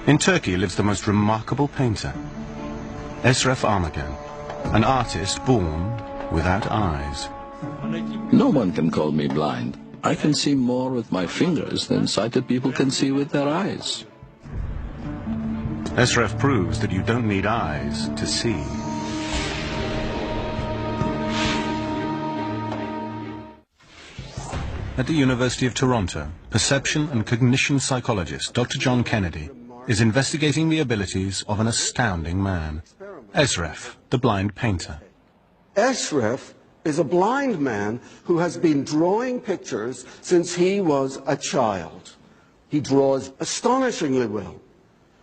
In Turkey lives the most remarkable painter, Eşref Armağan, an artist born without eyes. No one can call me blind. I can see more with my fingers than sighted people can see with their eyes. Eşref proves that you don't need eyes to see. At the University of Toronto, perception and cognition psychologist Dr. John Kennedy is investigating the abilities of an astounding man, Eşref, the blind painter. Eşref is a blind man who has been drawing pictures since he was a child. He draws astonishingly well.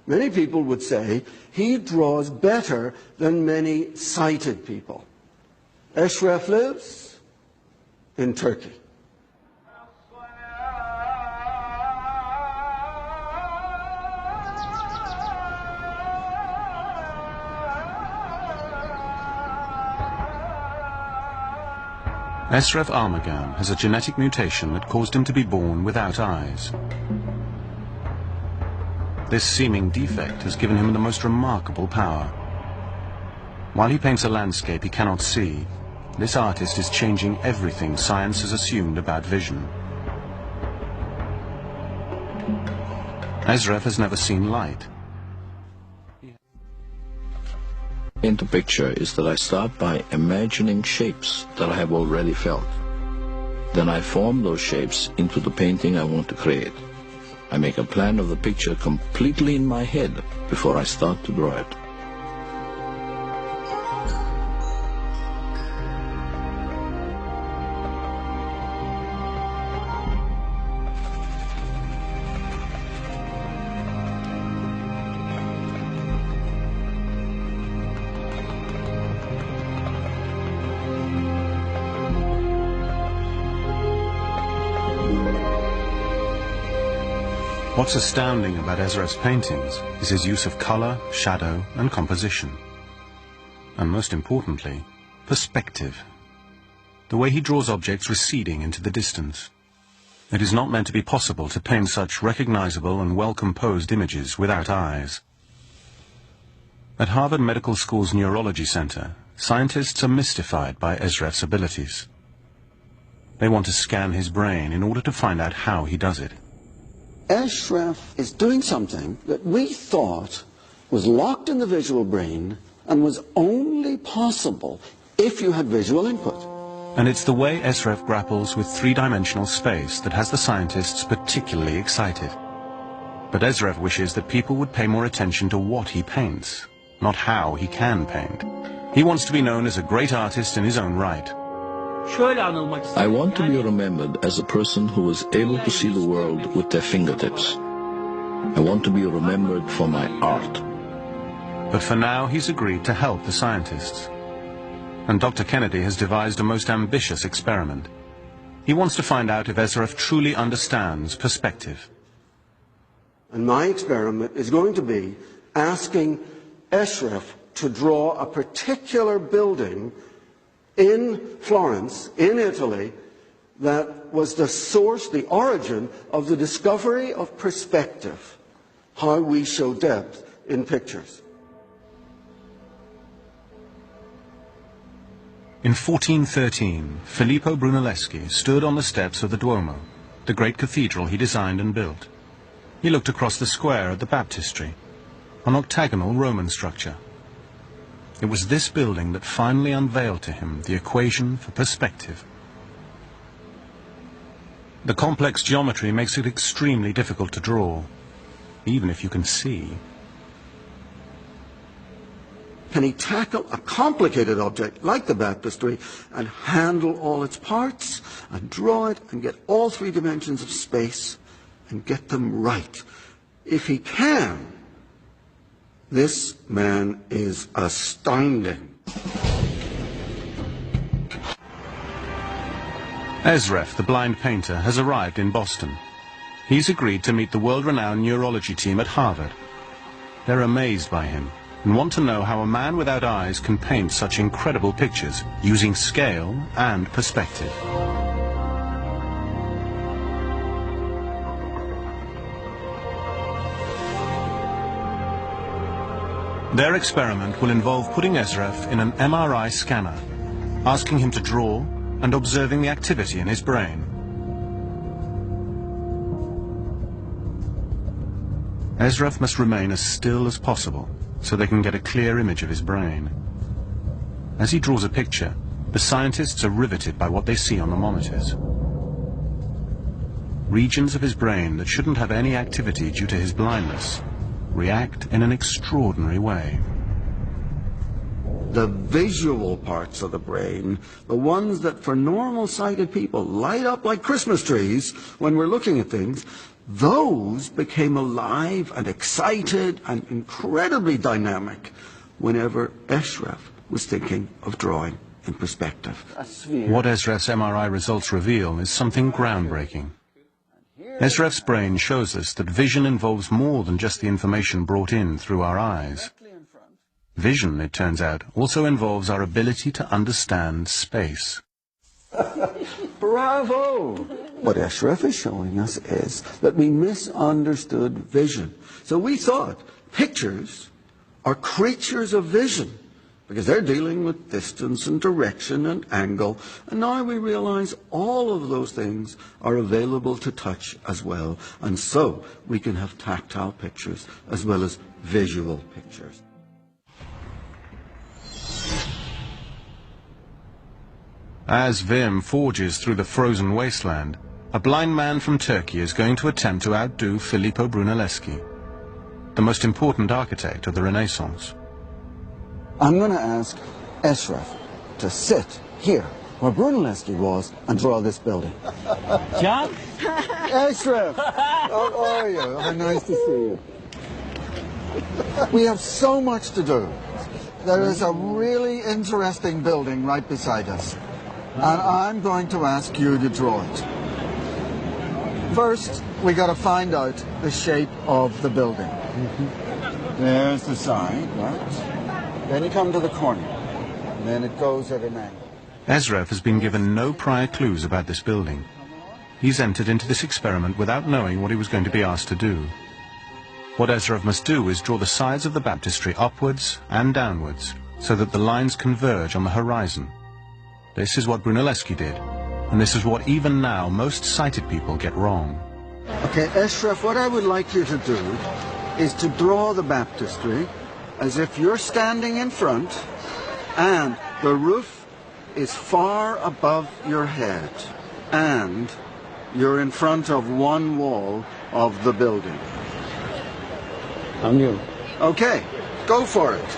Many people would say he draws better than many sighted people. Eşref lives in Turkey. Eşref Armağan has a genetic mutation that caused him to be born without eyes. This seeming defect has given him the most remarkable power. While he paints a landscape he cannot see, this artist is changing everything science has assumed about vision. Eşref has never seen light. Into picture is that I start by imagining shapes that I have already felt. Then I form those shapes into the painting I want to create. I make a plan of the picture completely in my head before I start to draw it. What's astounding about Eşref's paintings is his use of color, shadow, and composition. And most importantly, perspective. The way he draws objects receding into the distance. It is not meant to be possible to paint such recognizable and well-composed images without eyes. At Harvard Medical School's Neurology Center, scientists are mystified by Eşref's abilities. They want to scan his brain in order to find out how he does it. Eşref is doing something that we thought was locked in the visual brain and was only possible if you had visual input. And it's the way Eşref grapples with three-dimensional space that has the scientists particularly excited. But Eşref wishes that people would pay more attention to what he paints, not how he can paint. He wants to be known as a great artist in his own right. I want to be remembered as a person who was able to see the world with their fingertips. I want to be remembered for my art. But for now, he's agreed to help the scientists. And Dr. Kennedy has devised a most ambitious experiment. He wants to find out if Eşref truly understands perspective. And my experiment is going to be asking Eşref to draw a particular building in Florence, in Italy, that was the source, the origin of the discovery of perspective, how we show depth in pictures. In 1413, Filippo Brunelleschi stood on the steps of the Duomo, the great cathedral he designed and built. He looked across the square at the baptistry, an octagonal Roman structure. It was this building that finally unveiled to him the equation for perspective. The complex geometry makes it extremely difficult to draw, even if you can see. Can he tackle a complicated object like the baptistry and handle all its parts and draw it and get all three dimensions of space and get them right? If he can, this man is astounding. Eşref, the blind painter, has arrived in Boston. He's agreed to meet the world-renowned neurology team at Harvard. They're amazed by him and want to know how a man without eyes can paint such incredible pictures using scale and perspective. Their experiment will involve putting Eşref in an MRI scanner, asking him to draw and observing the activity in his brain. Eşref must remain as still as possible so they can get a clear image of his brain. As he draws a picture, the scientists are riveted by what they see on the monitors. Regions of his brain that shouldn't have any activity due to his blindness react in an extraordinary way. The visual parts of the brain, the ones that for normal sighted people light up like Christmas trees when we're looking at things, those became alive and excited and incredibly dynamic whenever Eşref was thinking of drawing in perspective. What Eşref's MRI results reveal is something groundbreaking. Eşref's brain shows us that vision involves more than just the information brought in through our eyes. Vision, it turns out, also involves our ability to understand space. Bravo! What Eşref is showing us is that we misunderstood vision. So we thought pictures are creatures of vision because they're dealing with distance and direction and angle. And now we realize all of those things are available to touch as well. And so we can have tactile pictures as well as visual pictures. As Wim forges through the frozen wasteland, a blind man from Turkey is going to attempt to outdo Filippo Brunelleschi, the most important architect of the Renaissance. I'm going to ask Eşref to sit here where Brunelleschi was and draw this building. John? Eşref! How are you? How nice to see you. We have so much to do. There is a really interesting building right beside us. And I'm going to ask you to draw it. First, we got to find out the shape of the building. There's the side, right? Then you come to the corner, and then it goes at an angle. Eşref has been given no prior clues about this building. He's entered into this experiment without knowing what he was going to be asked to do. What Eşref must do is draw the sides of the baptistry upwards and downwards so that the lines converge on the horizon. This is what Brunelleschi did, and this is what even now most sighted people get wrong. Okay, Eşref, what I would like you to do is to draw the baptistry as if you're standing in front and the roof is far above your head and you're in front of one wall of the building. I'm you. Okay, go for it.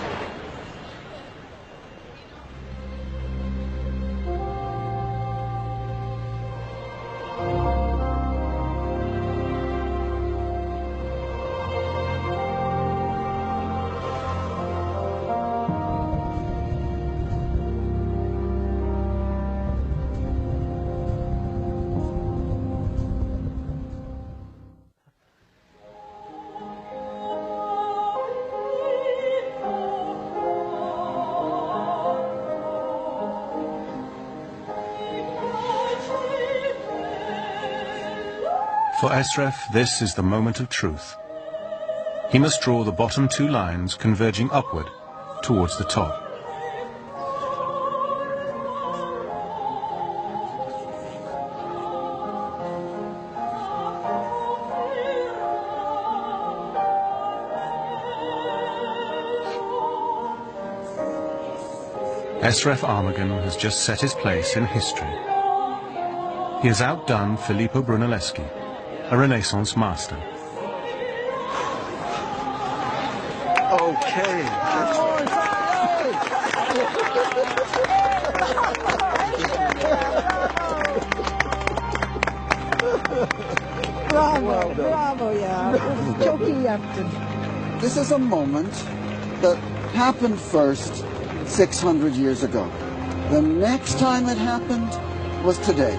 For Eşref, this is the moment of truth. He must draw the bottom two lines converging upward towards the top. Eşref Armağan has just set his place in history. He has outdone Filippo Brunelleschi, a Renaissance master. Okay. Bravo, bravo ya. Çok iyi yaptın. This is a moment that happened first 600 years ago. The next time it happened was today.